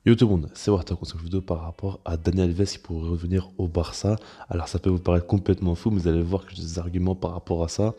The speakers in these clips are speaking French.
Yo tout le monde, c'est Warta contre cette vidéo par rapport à Dani Alves qui pourrait revenir au Barça. Alors ça peut vous paraître complètement fou, mais vous allez voir que j'ai des arguments par rapport à ça.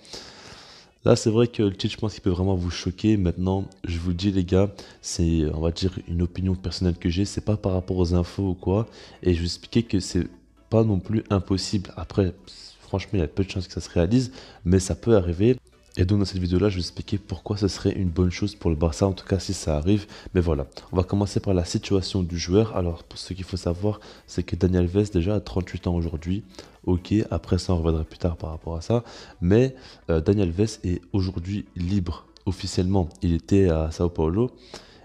Là c'est vrai que le titre je pense qu'il peut vraiment vous choquer. Maintenant je vous le dis les gars, c'est on va dire une opinion personnelle que j'ai, c'est pas par rapport aux infos ou quoi. Et je vais expliquer que c'est pas non plus impossible. Après franchement il y a peu de chances que ça se réalise, mais ça peut arriver. Et donc dans cette vidéo-là, je vais expliquer pourquoi ce serait une bonne chose pour le Barça, en tout cas si ça arrive. Mais voilà, on va commencer par la situation du joueur. Alors pour ce qu'il faut savoir, c'est que Dani Alves déjà a 38 ans aujourd'hui. Ok, après ça on reviendra plus tard par rapport à ça. Mais Dani Alves est aujourd'hui libre officiellement. Il était à Sao Paulo,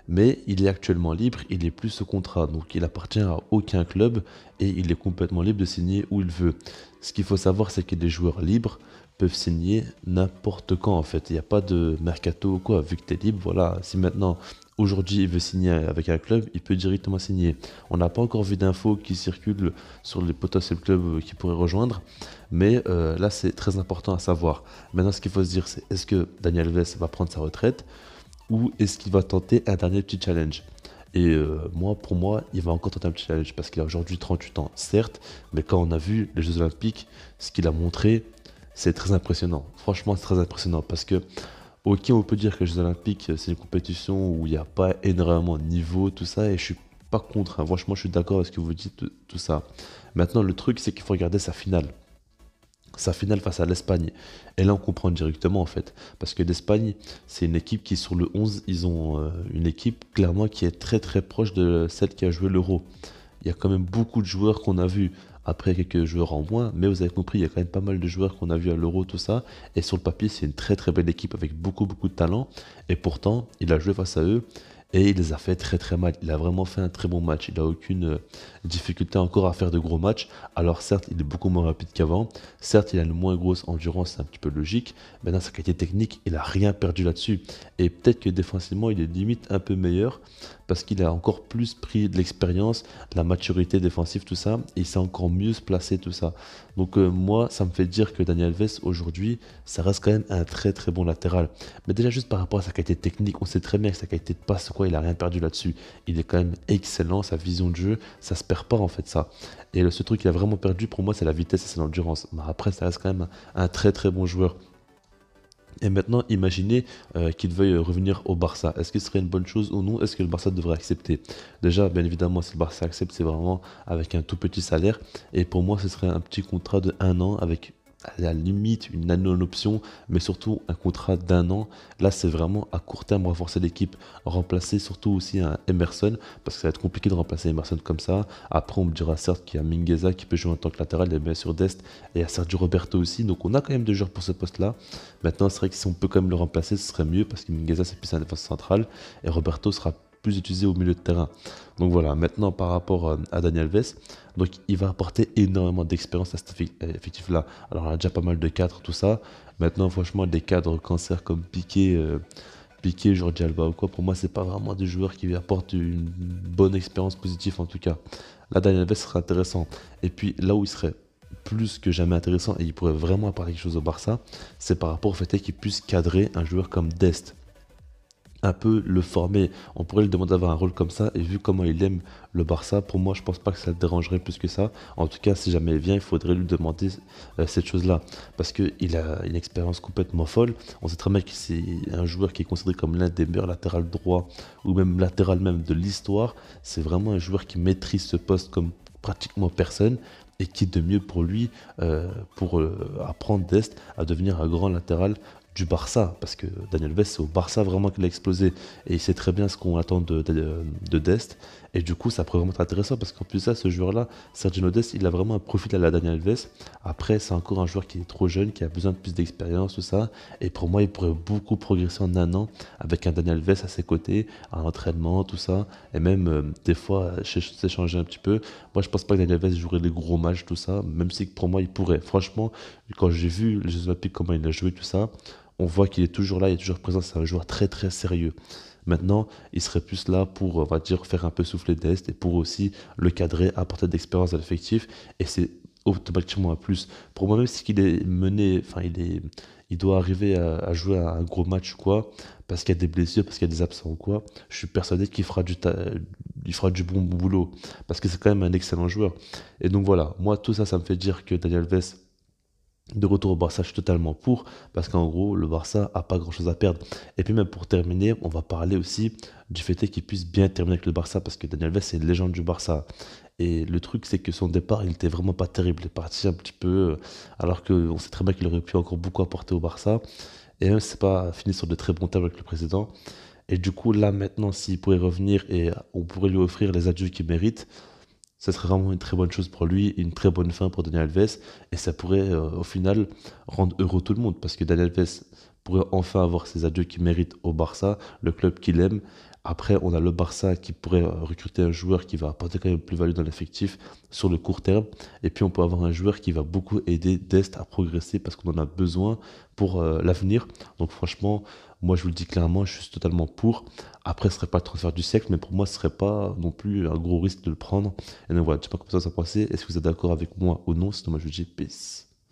mais il est actuellement libre, il est plus sous contrat, donc il appartient à aucun club et il est complètement libre de signer où il veut. Ce qu'il faut savoir, c'est que les joueurs libres peuvent signer n'importe quand en fait. Il n'y a pas de mercato ou quoi, vu que tu es libre, voilà. Si maintenant, aujourd'hui, il veut signer avec un club, il peut directement signer. On n'a pas encore vu d'infos qui circulent sur les potentiels clubs qu'il pourrait rejoindre, mais là, c'est très important à savoir. Maintenant, ce qu'il faut se dire, c'est est-ce que Daniel Alves va prendre sa retraite ou est-ce qu'il va tenter un dernier petit challenge? Et moi, pour moi, il va encore tenter un petit challenge parce qu'il a aujourd'hui 38 ans, certes, mais quand on a vu les Jeux Olympiques, ce qu'il a montré, c'est très impressionnant. Franchement, c'est très impressionnant parce que, ok, on peut dire que les Jeux Olympiques, c'est une compétition où il n'y a pas énormément de niveau, tout ça, et je suis pas contre, hein. Franchement, je suis d'accord avec ce que vous dites, tout ça. Maintenant, le truc, c'est qu'il faut regarder sa finale face à l'Espagne. Et là, on comprend directement en fait. Parce que l'Espagne, c'est une équipe qui, sur le 11, ils ont une équipe clairement qui est très très proche de celle qui a joué l'Euro. Il y a quand même beaucoup de joueurs qu'on a vus. Après, quelques joueurs en moins, mais vous avez compris, il y a quand même pas mal de joueurs qu'on a vus à l'Euro, tout ça. Et sur le papier, c'est une très très belle équipe avec beaucoup beaucoup de talent. Et pourtant, il a joué face à eux et il les a fait très très mal. Il a vraiment fait un très bon match. Il n'a aucune difficulté encore à faire de gros matchs. Alors certes, il est beaucoup moins rapide qu'avant. Certes, il a une moins grosse endurance, c'est un petit peu logique. Mais dans sa qualité technique, il n'a rien perdu là-dessus. Et peut-être que défensivement, il est limite un peu meilleur parce qu'il a encore plus pris de l'expérience, de la maturité défensive, tout ça. Et il sait encore mieux se placer, tout ça. Donc moi, ça me fait dire que Daniel Alves, aujourd'hui, ça reste quand même un très très bon latéral. Mais déjà, juste par rapport à sa qualité technique, on sait très bien que sa qualité de passe, quoi, il a rien perdu là-dessus. Il est quand même excellent, sa vision de jeu, ça se perd pas en fait ça. Et le seul truc qu'il a vraiment perdu pour moi, c'est la vitesse et c'est l'endurance. Mais après, ça reste quand même un très très bon joueur. Et maintenant, imaginez qu'il veuille revenir au Barça. Est-ce que ce serait une bonne chose ou non? Est-ce que le Barça devrait accepter? Déjà, bien évidemment, si le Barça accepte, c'est vraiment avec un tout petit salaire. Et pour moi, ce serait un petit contrat de 1 an avec à la limite une année en option, mais surtout un contrat d'1 an. Là, c'est vraiment à court terme renforcer l'équipe, remplacer surtout aussi un Emerson, parce que ça va être compliqué de remplacer Emerson comme ça. Après, on me dira certes qu'il y a Mingueza qui peut jouer en tant que latéral, il est bien sûr Dest, et il y a Sergio Roberto aussi, donc on a quand même des joueurs pour ce poste-là. Maintenant, c'est vrai que si on peut quand même le remplacer, ce serait mieux parce que Mingueza c'est plus un défenseur central et Roberto sera plus utilisé au milieu de terrain. Donc voilà, maintenant par rapport à Daniel Alves, donc il va apporter énormément d'expérience à cet effectif-là. Alors on a déjà pas mal de cadres, tout ça. Maintenant, franchement, des cadres cancer comme Piqué, Piqué, Jordi Alba ou quoi, pour moi, c'est pas vraiment des joueurs qui apportent une bonne expérience positive en tout cas. Là, Daniel Alves serait intéressant. Et puis là où il serait plus que jamais intéressant et il pourrait vraiment apporter quelque chose au Barça, c'est par rapport au fait qu'il puisse cadrer un joueur comme Dest. Un peu le former. On pourrait lui demander d'avoir un rôle comme ça, et vu comment il aime le Barça, pour moi, je pense pas que ça le dérangerait plus que ça. En tout cas, si jamais il vient, il faudrait lui demander cette chose-là. Parce qu'il a une expérience complètement folle. On sait très bien que c'est un joueur qui est considéré comme l'un des meilleurs latérales droits, ou même latéral même de l'histoire. C'est vraiment un joueur qui maîtrise ce poste comme pratiquement personne. Et qui est de mieux pour lui, pour apprendre d'Est à devenir un grand latéral du Barça, parce que Daniel Alves, c'est au Barça vraiment qu'il a explosé, et il sait très bien ce qu'on attend de Dest, et du coup, ça pourrait vraiment être intéressant, parce qu'en plus de ça, ce joueur-là, Sergio Dest, il a vraiment un profil à la Daniel Alves. Après, c'est encore un joueur qui est trop jeune, qui a besoin de plus d'expérience, tout ça, et pour moi, il pourrait beaucoup progresser en 1 an, avec un Daniel Alves à ses côtés, à l'entraînement, tout ça, et même, des fois, s'échanger un petit peu. Moi, je pense pas que Daniel Alves jouerait les gros matchs, tout ça, même si pour moi, il pourrait. Franchement, quand j'ai vu les Jeux Olympiques, comment il a joué, tout ça, on voit qu'il est toujours là, il est toujours présent, c'est un joueur très très sérieux. Maintenant, il serait plus là pour, on va dire, faire un peu souffler d'Est et pour aussi le cadrer, apporter de l'expérience à l'effectif. Et c'est automatiquement un plus. Pour moi, même si il est mené, enfin, il doit arriver à jouer un gros match ou quoi, parce qu'il y a des blessures, parce qu'il y a des absents ou quoi, je suis persuadé qu'il fera il fera du bon boulot parce que c'est quand même un excellent joueur. Et donc voilà, moi tout ça, ça me fait dire que Dani Alves de retour au Barça, je suis totalement pour, parce qu'en gros, le Barça a pas grand-chose à perdre. Et puis même pour terminer, on va parler aussi du fait qu'il puisse bien terminer avec le Barça, parce que Dani Alves, c'est une légende du Barça. Et le truc, c'est que son départ, il était vraiment pas terrible. Il est parti un petit peu, alors qu'on sait très bien qu'il aurait pu encore beaucoup apporter au Barça. Et même, c'est pas fini sur de très bons termes avec le président. Et du coup, là, maintenant, s'il pouvait revenir et on pourrait lui offrir les adieux qu'il mérite, ça serait vraiment une très bonne chose pour lui, une très bonne fin pour Dani Alves, et ça pourrait au final rendre heureux tout le monde, parce que Dani Alves pourrait enfin avoir ses adieux qu'il mérite au Barça, le club qu'il aime. Après, on a le Barça qui pourrait recruter un joueur qui va apporter quand même une plus-value dans l'effectif sur le court terme, et puis on peut avoir un joueur qui va beaucoup aider Dest à progresser parce qu'on en a besoin pour l'avenir. Donc franchement, moi je vous le dis clairement, je suis totalement pour. Après, ce serait pas le transfert du siècle, mais pour moi, ce serait pas non plus un gros risque de le prendre. Et donc voilà, je sais pas comment ça s'est passé. Est-ce que vous êtes d'accord avec moi ou non? Sinon, moi je vous dis peace.